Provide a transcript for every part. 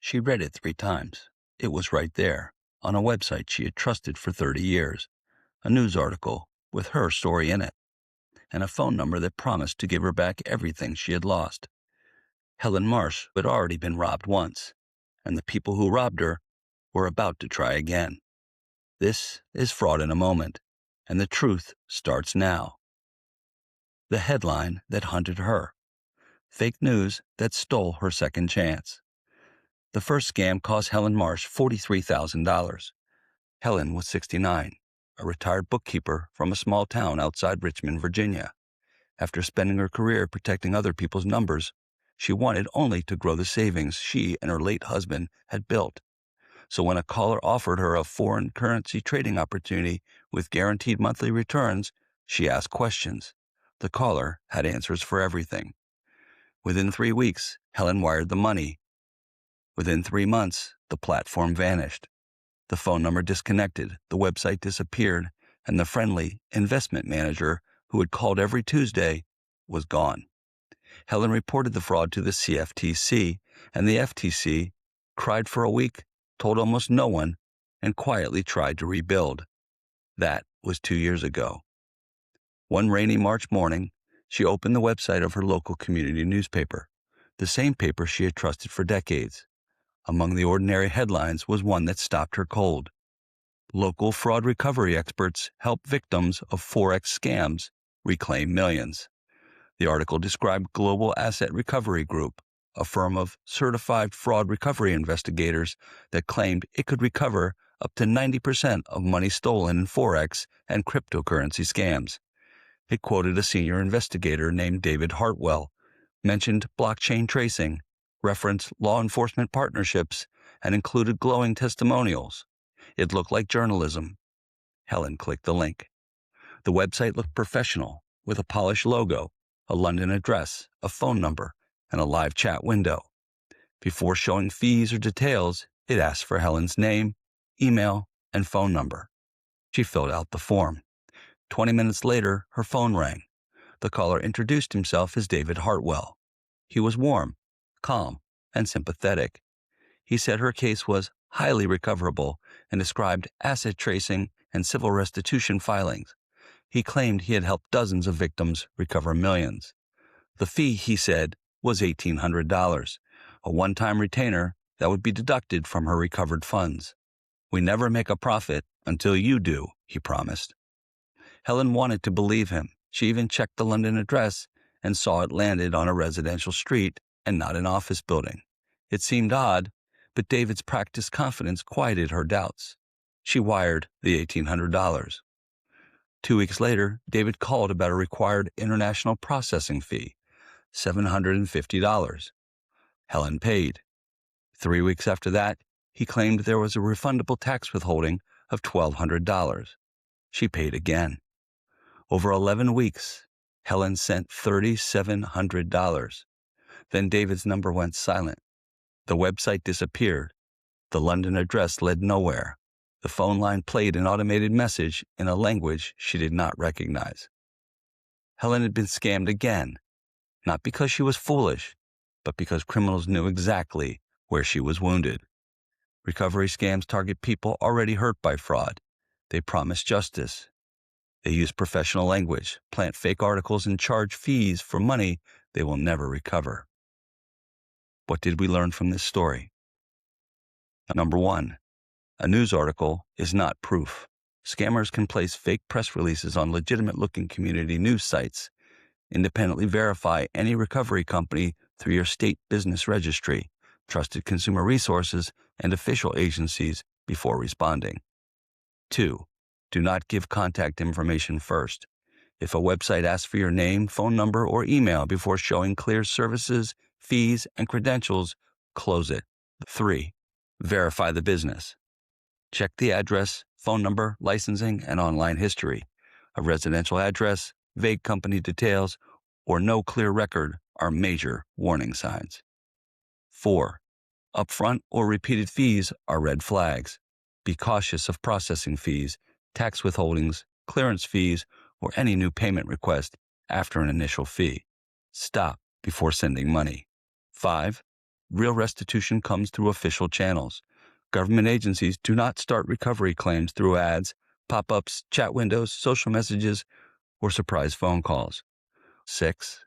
She read it 3 times. It was right there, on a website she had trusted for 30 years. A news article with her story in it, and a phone number that promised to give her back everything she had lost. Helen Marsh had already been robbed once, and the people who robbed her were about to try again. This is Fraud in a Moment, and the truth starts now. The headline that hunted her. Fake news that stole her second chance. The first scam cost Helen Marsh $43,000. Helen was 69, a retired bookkeeper from a small town outside Richmond, Virginia. After spending her career protecting other people's numbers, she wanted only to grow the savings she and her late husband had built. So when a caller offered her a foreign currency trading opportunity with guaranteed monthly returns, she asked questions. The caller had answers for everything. Within 3 weeks, Helen wired the money. Within 3 months, the platform vanished. The phone number disconnected, the website disappeared, and the friendly investment manager who had called every Tuesday was gone. Helen reported the fraud to the CFTC, and the FTC cried for a week, told almost no one, and quietly tried to rebuild. That was 2 years ago. One rainy March morning, she opened the website of her local community newspaper, the same paper she had trusted for decades. Among the ordinary headlines was one that stopped her cold. Local fraud recovery experts help victims of Forex scams reclaim millions. The article described Global Asset Recovery Group, a firm of certified fraud recovery investigators that claimed it could recover up to 90% of money stolen in Forex and cryptocurrency scams. It quoted a senior investigator named David Hartwell, mentioned blockchain tracing, referenced law enforcement partnerships, and included glowing testimonials. It looked like journalism. Helen clicked the link. The website looked professional, with a polished logo, a London address, a phone number, and a live chat window. Before showing fees or details, it asked for Helen's name, email, and phone number. She filled out the form. 20 minutes later, her phone rang. The caller introduced himself as David Hartwell. He was warm, calm, and sympathetic. He said her case was highly recoverable and described asset tracing and civil restitution filings. He claimed he had helped dozens of victims recover millions. The fee, he said, was $1,800, a one-time retainer that would be deducted from her recovered funds. "We never make a profit until you do," he promised. Helen wanted to believe him. She even checked the London address and saw it landed on a residential street and not an office building. It seemed odd, but David's practiced confidence quieted her doubts. She wired the $1,800. 2 weeks later, David called about a required international processing fee, $750. Helen paid. 3 weeks after that, he claimed there was a refundable tax withholding of $1,200. She paid again. Over 11 weeks, Helen sent $3,700. Then David's number went silent. The website disappeared. The London address led nowhere. The phone line played an automated message in a language she did not recognize. Helen had been scammed again, not because she was foolish, but because criminals knew exactly where she was wounded. Recovery scams target people already hurt by fraud. They promise justice. They use professional language, plant fake articles, and charge fees for money they will never recover. What did we learn from this story? Number 1, a news article is not proof. Scammers can place fake press releases on legitimate-looking community news sites. Independently verify any recovery company through your state business registry, trusted consumer resources, and official agencies before responding. 2, do not give contact information first. If a website asks for your name, phone number, or email before showing clear services, fees, and credentials, close it. 3, verify the business. Check the address, phone number, licensing, and online history. A residential address, vague company details, or no clear record are major warning signs. 4, upfront or repeated fees are red flags. Be cautious of processing fees, tax withholdings, clearance fees, or any new payment request after an initial fee. Stop before sending money. 5, Real restitution comes through official channels. Government agencies do not start recovery claims through ads, pop-ups, chat windows, social messages, or surprise phone calls. 6.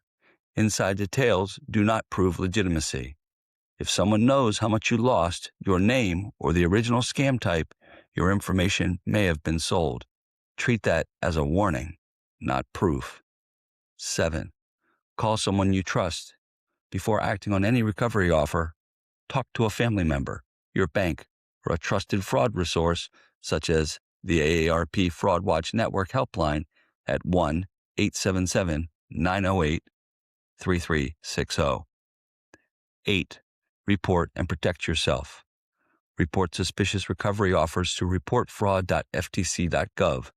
Inside details do not prove legitimacy. If someone knows how much you lost, your name, or the original scam type, your information may have been sold. Treat that as a warning, not proof. 7. Call someone you trust. Before acting on any recovery offer, talk to a family member, your bank, or a trusted fraud resource such as the AARP Fraud Watch Network helpline at 1-877-908-3360. 8. Report and protect yourself. Report suspicious recovery offers to reportfraud.ftc.gov,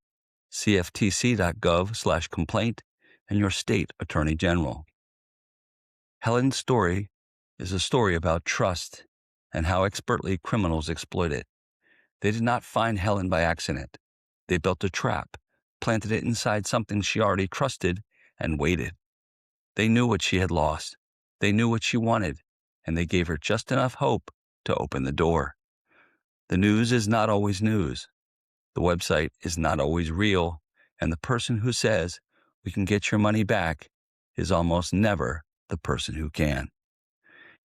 cftc.gov/complaint, and your state attorney general. Helen's story is a story about trust and how expertly criminals exploit it. They did not find Helen by accident. They built a trap, planted it inside something she already trusted, and waited. They knew what she had lost. They knew what she wanted, and they gave her just enough hope to open the door. The news is not always news. The website is not always real, and the person who says, "We can get your money back," is almost never the person who can.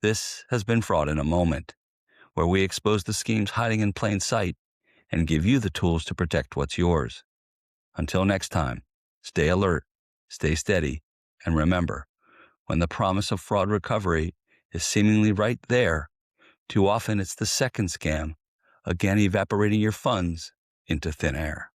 This has been Fraud in a Moment, where we expose the schemes hiding in plain sight and give you the tools to protect what's yours. Until next time, stay alert, stay steady, and remember, when the promise of fraud recovery is seemingly right there, too often it's the second scam, again evaporating your funds into thin air.